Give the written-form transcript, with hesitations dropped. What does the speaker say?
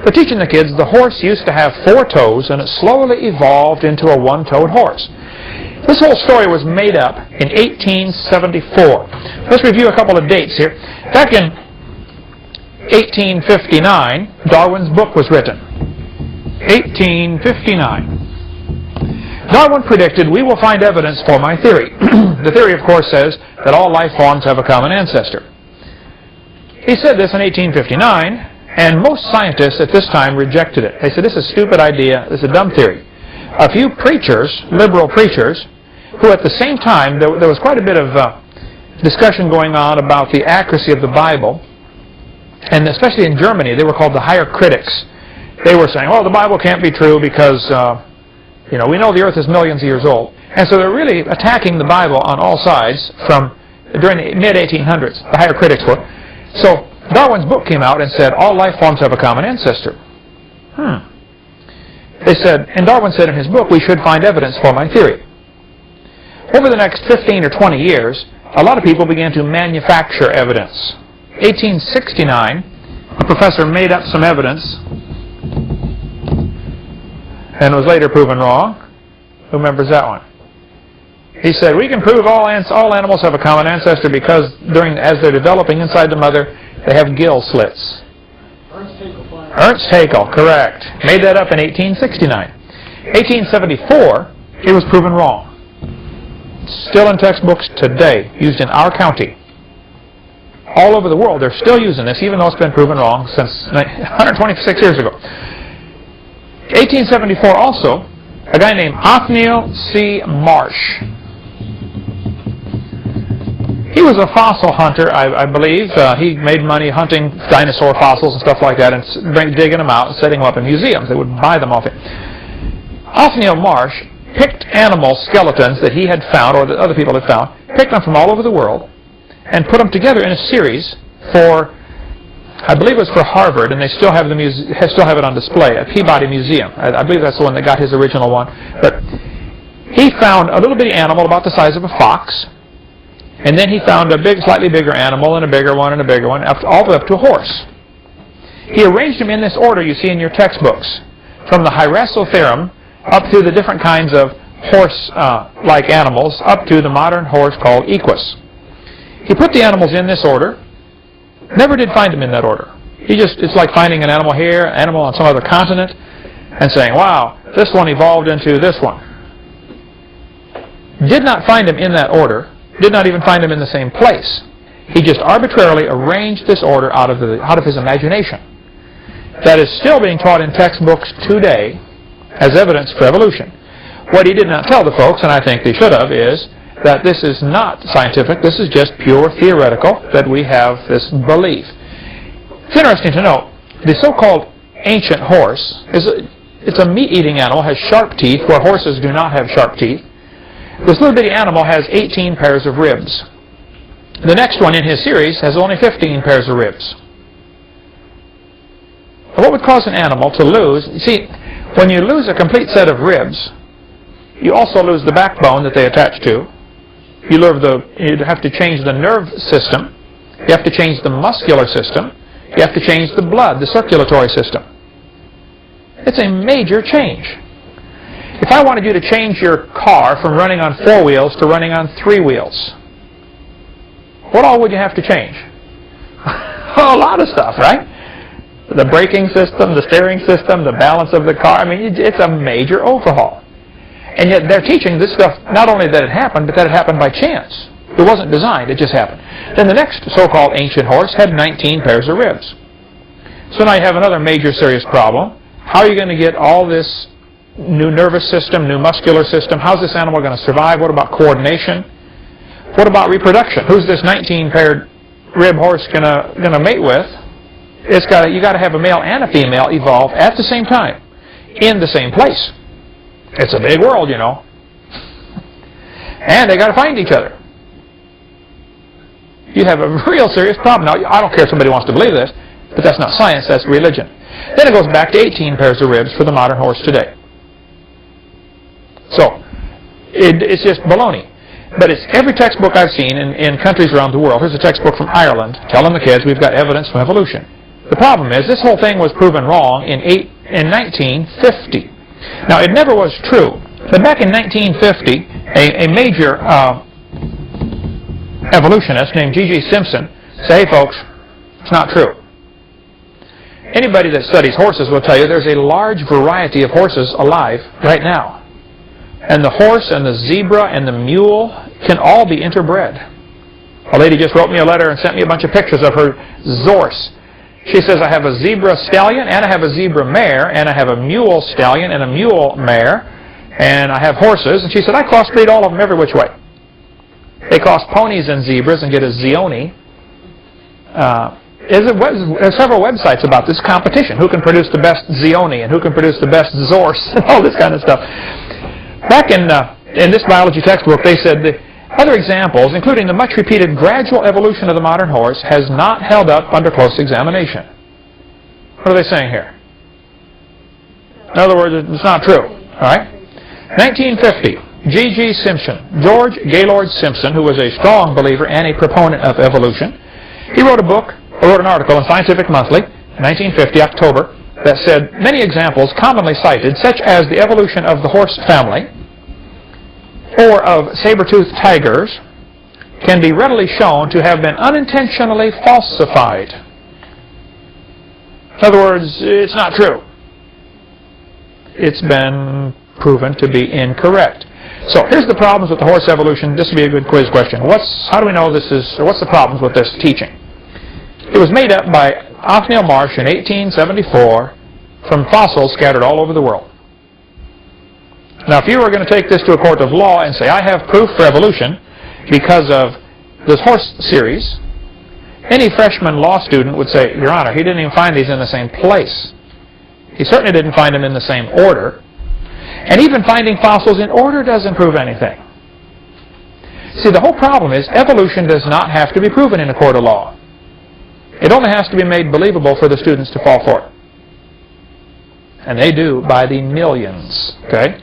They're teaching the kids the horse used to have 4 toes and it slowly evolved into a one-toed horse. This whole story was made up in 1874. Let's review a couple of dates here. Back in 1859, Darwin's book was written. 1859. Darwin predicted, "We will find evidence for my theory." The theory, of course, says that all life forms have a common ancestor. He said this in 1859, and most scientists at this time rejected it. They said, "This is a stupid idea. This is a dumb theory." A few preachers, liberal preachers, who at the same time, there was quite a bit of discussion going on about the accuracy of the Bible, and especially in Germany, they were called the higher critics. They were saying, "Well, the Bible can't be true because we know the earth is millions of years old." And so they're really attacking the Bible on all sides from during the mid-1800s. The higher critics were. So Darwin's book came out and said, all life forms have a common ancestor. They said, and Darwin said in his book, "We should find evidence for my theory." Over the next 15 or 20 years, a lot of people began to manufacture evidence. 1869, a professor made up some evidence and was later proven wrong. Who remembers that one? He said, "We can prove all animals have a common ancestor because as they're developing inside the mother, they have gill slits." Ernst Haeckel, correct. Made that up in 1869. 1874, it was proven wrong. Still in textbooks today, used in our county. All over the world, they're still using this, even though it's been proven wrong since 126 years ago. 1874 also, a guy named Othniel C. Marsh. He was a fossil hunter, I believe. He made money hunting dinosaur fossils and stuff like that and digging them out and setting them up in museums. They would buy them off him. Othniel Marsh picked animal skeletons that he had found, or that other people had found, picked them from all over the world, and put them together in a series for, I believe it was for Harvard, and they still have it on display at Peabody Museum. I believe that's the one that got his original one. But he found a little bitty animal about the size of a fox, and then he found a slightly bigger animal, and a bigger one, and a bigger one, all the way up to a horse. He arranged them in this order you see in your textbooks, from the Hyracotherum up through the different kinds of horse-like animals, up to the modern horse called Equus. He put the animals in this order, never did find them in that order. It's like finding an animal here, an animal on some other continent, and saying, "Wow, this one evolved into this one." Did not find them in that order, did not even find them in the same place. He just arbitrarily arranged this order out of his imagination. That is still being taught in textbooks today as evidence for evolution. What he did not tell the folks, and I think they should have, is that this is not scientific, this is just pure theoretical, that we have this belief. It's interesting to note, the so-called ancient horse, it's a meat-eating animal, has sharp teeth, where horses do not have sharp teeth. This little bitty animal has 18 pairs of ribs. The next one in his series has only 15 pairs of ribs. What would cause an animal to lose? You see, when you lose a complete set of ribs, you also lose the backbone that they attach to. You'd have to change the nerve system. You have to change the muscular system. You have to change the blood, the circulatory system. It's a major change. If I wanted you to change your car from running on 4 wheels to running on 3 wheels, what all would you have to change? A lot of stuff, right? The braking system, the steering system, the balance of the car. I mean, it's a major overhaul. And yet they're teaching this stuff, not only that it happened, but that it happened by chance. It wasn't designed, it just happened. Then the next so-called ancient horse had 19 pairs of ribs. So now you have another major serious problem. How are you going to get all this new nervous system, new muscular system? How's this animal going to survive? What about coordination? What about reproduction? Who's this 19-paired rib horse going to mate with? You got to have a male and a female evolve at the same time, in the same place. It's a big world, you know. And they got to find each other. You have a real serious problem. Now, I don't care if somebody wants to believe this, but that's not science, that's religion. Then it goes back to 18 pairs of ribs for the modern horse today. So, it's just baloney. But it's every textbook I've seen in countries around the world. Here's a textbook from Ireland telling the kids we've got evidence from evolution. The problem is this whole thing was proven wrong in 1950. Now, it never was true. But back in 1950, a major evolutionist named G.G. Simpson said, hey folks, it's not true. Anybody that studies horses will tell you there's a large variety of horses alive right now. And the horse and the zebra and the mule can all be interbred. A lady just wrote me a letter and sent me a bunch of pictures of her Zorse. She says, I have a zebra stallion, and I have a zebra mare, and I have a mule stallion and a mule mare, and I have horses. And she said, I crossbreed all of them every which way. They cross ponies and zebras and get a Zioni. There's several websites about this competition. Who can produce the best Zioni and who can produce the best Zorse and all this kind of stuff. Back in this biology textbook, they said the other examples, including the much repeated gradual evolution of the modern horse, has not held up under close examination. What are they saying here? In other words, it's not true. All right? 1950, G.G. Simpson, George Gaylord Simpson, who was a strong believer and a proponent of evolution, he wrote an article in Scientific Monthly, 1950, October, that said many examples commonly cited, such as the evolution of the horse family or of saber-toothed tigers, can be readily shown to have been unintentionally falsified. In other words, it's not true. It's been proven to be incorrect. So here's the problems with the horse evolution. This would be a good quiz question. How do we know this is, or what's the problems with this teaching? It was made up by Othniel Marsh in 1874 from fossils scattered all over the world. Now, if you were going to take this to a court of law and say, I have proof for evolution because of this horse series, any freshman law student would say, Your Honor, he didn't even find these in the same place. He certainly didn't find them in the same order. And even finding fossils in order doesn't prove anything. See, the whole problem is evolution does not have to be proven in a court of law. It only has to be made believable for the students to fall for it. And they do by the millions. Okay?